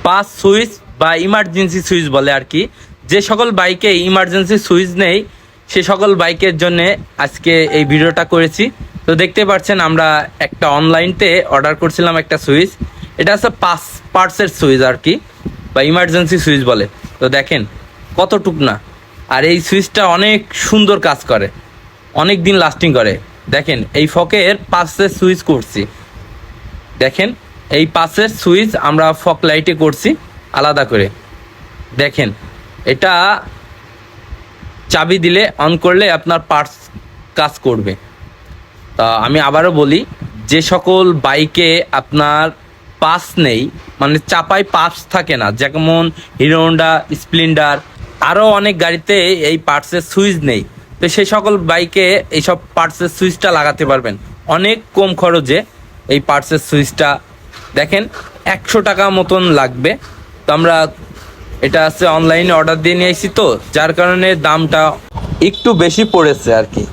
Pass switch বা emergency switch বলে আর কি। যে সকল বাইকে ইমার্জেন্সি সুইচ নেই সে সকল বাইকের জন্য আজকে এই ভিডিওটা করেছি। তো দেখতে পাচ্ছেন আমরা একটা অনলাইনতে অর্ডার করছিলাম একটা সুইচ। এটা হচ্ছে পার্টসের সুইচ আর কি, বা ইমার্জেন্সি সুইচ বলে। তো দেখেন কতটুক না, আর এই সুইচটা অনেক সুন্দর কাজ করে, অনেক দিন লাস্টিং করে। দেখেন এই ফকের পাশের সুইচ করছি, দেখেন এই পাশের সুইচ আমরা ফক লাইটে করছি আলাদা করে। দেখেন এটা চাবি দিলে অন করলে আপনার পার্টস কাজ করবে। তা আমি আবারও বলি, যে সকল বাইকে আপনার পাস নেই, মানে চাপায় পাস থাকে না, যেমন হিরো হোন্ডা, স্প্লেন্ডার, আরও অনেক গাড়িতে এই পার্টসের সুইচ নেই, তো সেই সকল বাইকে এইসব পার্টসের সুইচটা লাগাতে পারবেন অনেক কম খরচে। এই পার্টসের সুইচটা দেখেন 100 টাকা মতন লাগবে। তো আমরা এটা আছে অনলাইনে অর্ডার দিয়ে নিয়ে এসেছি, তো যার কারণে দামটা একটু বেশি পড়েছে আর কি।